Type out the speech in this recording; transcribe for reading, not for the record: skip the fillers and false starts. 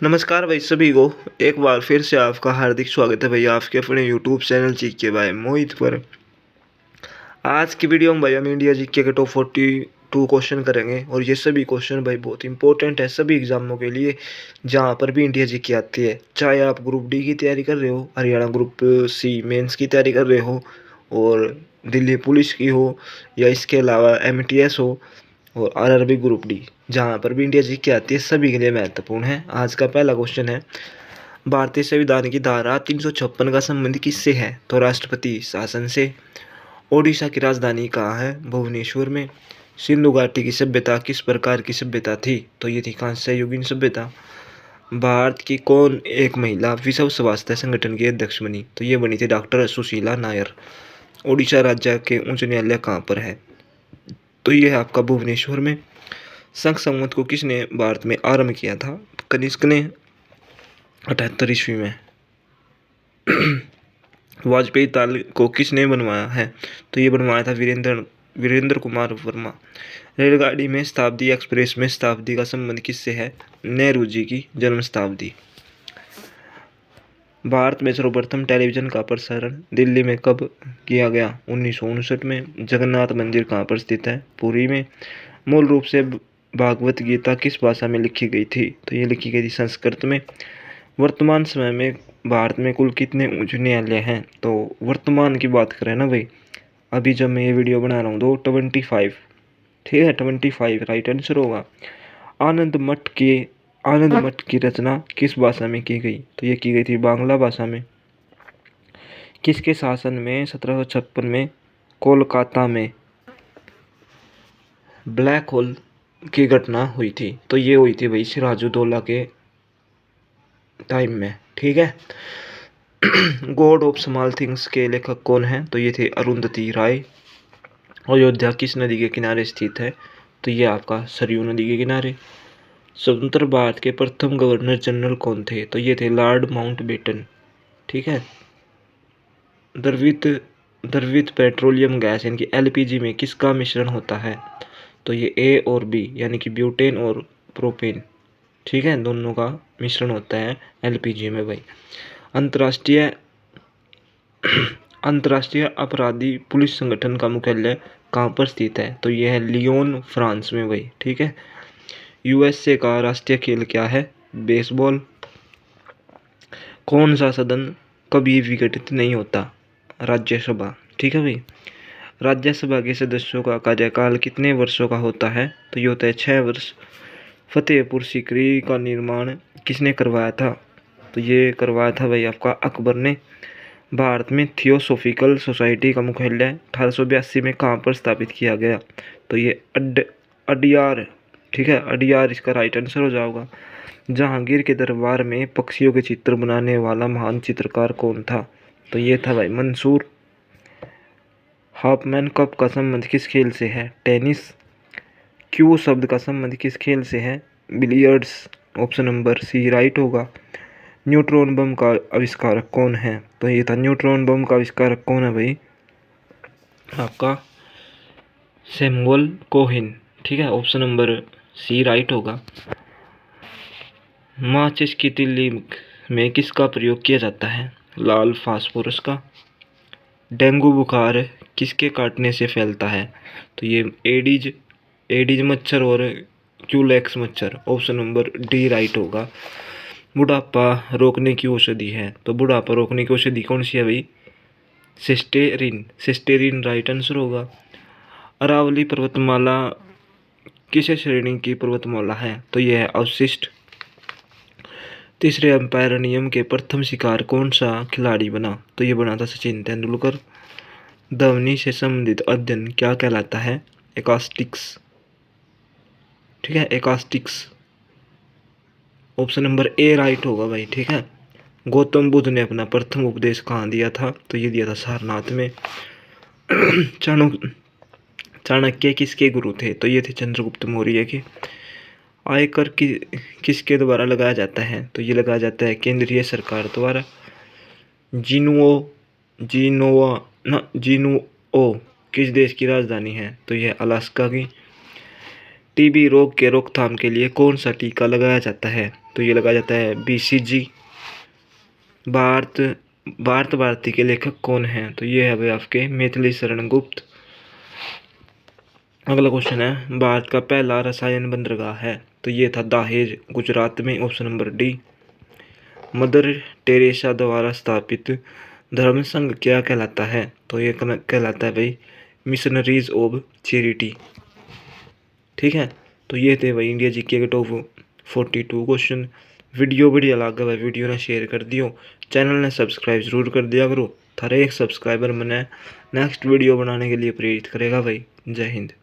नमस्कार भाई सभी को। एक बार फिर से आपका हार्दिक स्वागत है भाई आपके अपने यूट्यूब चैनल जीके भाई मोहित पर। आज की वीडियो में भाई हम इंडिया जीके के टॉप 42 क्वेश्चन करेंगे और ये सभी क्वेश्चन भाई बहुत इंपॉर्टेंट है सभी एग्जामों के लिए जहाँ पर भी इंडिया जीके आती है। चाहे आप ग्रुप डी की तैयारी कर रहे हो, हरियाणा ग्रुप सी मेंस की तैयारी कर रहे हो और दिल्ली पुलिस की हो या इसके अलावा एमटीएस हो और आरआरबी ग्रुप डी, जहाँ पर भी इंडिया जीके आती है सभी के लिए महत्वपूर्ण है। आज का पहला क्वेश्चन है, भारतीय संविधान की धारा 356 का संबंध किससे है? तो राष्ट्रपति शासन से। ओडिशा की राजधानी कहाँ है? भुवनेश्वर में। सिंधु घाटी की सभ्यता किस प्रकार की सभ्यता थी? तो ये थी कांस्य युगीन सभ्यता। भारत की कौन एक महिला विश्व स्वास्थ्य संगठन की अध्यक्ष बनी? तो ये बनी थी डॉक्टर सुशीला नायर। ओडिशा राज्य के उच्च न्यायालय कहाँ पर है? तो ये है आपका भुवनेश्वर में। संघ संवत को किसने भारत में आरंभ किया था? कनिष्क ने 78 ईस्वी में। वाजपेयी ताल को किसने बनवाया है? तो ये बनवाया था वीरेंद्र कुमार वर्मा। रेलगाड़ी में शताब्दी एक्सप्रेस में शताब्दी का संबंध किससे है? नेहरू जी की जन्म शताब्दी। भारत में सर्वप्रथम टेलीविजन का प्रसारण दिल्ली में कब किया गया? 1959 में। जगन्नाथ मंदिर कहाँ पर स्थित है? पुरी में। मूल रूप से भागवत गीता किस भाषा में लिखी गई थी? तो ये लिखी गई थी संस्कृत में। वर्तमान समय में भारत में कुल कितने उच्च न्यायालय हैं? तो वर्तमान की बात करें ना भाई, अभी जब मैं ये वीडियो बना रहा हूँ तो 25, ठीक है 25 राइट आंसर होगा। आनंद मठ की रचना किस भाषा में की गई? तो ये की गई थी बांग्ला भाषा में। किसके शासन में 1756 में कोलकाता में ब्लैक होल की घटना हुई थी? तो ये हुई थी भाई सिराजुद्दौला के टाइम में, ठीक है। गॉड ऑफ स्मॉल थिंग्स के लेखक कौन है? तो ये थे अरुंधति राय। अयोध्या किस नदी के किनारे स्थित है? तो ये आपका सरयू नदी के किनारे। स्वतंत्र भारत के प्रथम गवर्नर जनरल कौन थे? तो ये थे लॉर्ड माउंटबेटन, ठीक है। द्रवित पेट्रोलियम गैस यानी कि एलपीजी में किसका मिश्रण होता है? तो ये ए और बी यानी कि ब्यूटेन और प्रोपेन, ठीक है, दोनों का मिश्रण होता है एलपीजी में भाई। अंतर्राष्ट्रीय अंतर्राष्ट्रीय अपराधी पुलिस संगठन का मुख्यालय कहाँ पर स्थित है? तो यह है लियोन फ्रांस में भाई, ठीक है। यूएसए का राष्ट्रीय खेल क्या है? बेसबॉल। कौन सा सदन कभी विघटित नहीं होता? राज्यसभा, ठीक है भाई। राज्यसभा के सदस्यों का कार्यकाल कितने वर्षों का होता है? तो ये होता है 6 वर्ष। फतेहपुर सीकरी का निर्माण किसने करवाया था? तो ये करवाया था भाई आपका अकबर ने। भारत में थियोसॉफिकल सोसाइटी का मुख्यालय 1882 में कहाँ पर स्थापित किया गया? तो ये अडियार, ठीक है, अडियार इसका राइट आंसर हो जाएगा। जहांगीर के दरबार में पक्षियों के चित्र बनाने वाला महान चित्रकार कौन था? तो ये था भाई मंसूर। हाफमैन कप का संबंध किस खेल से है? टेनिस। क्यू शब्द का संबंध किस खेल से है? Billiards. Option number C right होगा। न्यूट्रॉन बम का आविष्कारक कौन है? तो ये था न्यूट्रॉन बम का आविष्कारक कौन है भाई? आपका सैमुअल कोहेन, ठीक है, ऑप्शन नंबर सी राइट होगा। माचिस की तिल्ली में किसका प्रयोग किया जाता है? लाल फास्फोरस का। डेंगू बुखार किसके काटने से फैलता है? तो ये एडिज मच्छर और क्यूलेक्स मच्छर, ऑप्शन नंबर डी राइट होगा। बुढ़ापा रोकने की औषधि है? तो बुढ़ापा रोकने की औषधि कौन सी है भाई? सिस्टेरिन राइट आंसर होगा। अरावली पर्वतमाला किस श्रेणी की पर्वतमाला है? तो यह है अवशिष्ट। तीसरे अंपायर नियम के प्रथम शिकार कौन सा खिलाड़ी बना? तो ये बना था सचिन तेंदुलकर। ध्वनि से संबंधित अध्ययन क्या कहलाता है? एकास्टिक्स, ठीक है, एकास्टिक्स। ऑप्शन नंबर ए राइट होगा भाई, ठीक है। गौतम बुद्ध ने अपना प्रथम उपदेश कहाँ दिया था? तो ये दिया था सारनाथ में। चाणक्य किसके गुरु थे? तो ये थे चंद्रगुप्त मौर्य के। आयकर किसके द्वारा लगाया जाता है? तो ये लगाया जाता है केंद्रीय सरकार द्वारा। जिनुओ किस देश की राजधानी है? तो यह अलास्का की। टीबी रोग के रोकथाम के लिए कौन सा टीका लगाया जाता है? तो ये लगाया जाता है BCG। भारती के लेखक कौन हैं? तो ये है भाई आपके मैथिली शरण गुप्त। अगला क्वेश्चन है, भारत का पहला रसायन बंदरगाह है? तो ये था दहेज, गुजरात में, option number D. Mother Teresa द्वारा स्थापित धर्म संघ क्या कहलाता है? तो ये कहलाता है भाई मिशनरीज ऑफ चैरिटी। ठीक है, तो ये थे भाई इंडिया जीके के टॉप 42 क्वेश्चन। वीडियो बढ़िया लगा भाई, वीडियो ने शेयर कर दियो, चैनल ने सब्सक्राइब जरूर कर दिया करो। थारे एक सब्सक्राइबर मैंने नेक्स्ट वीडियो बनाने के लिए प्रेरित करेगा भाई। जय हिंद।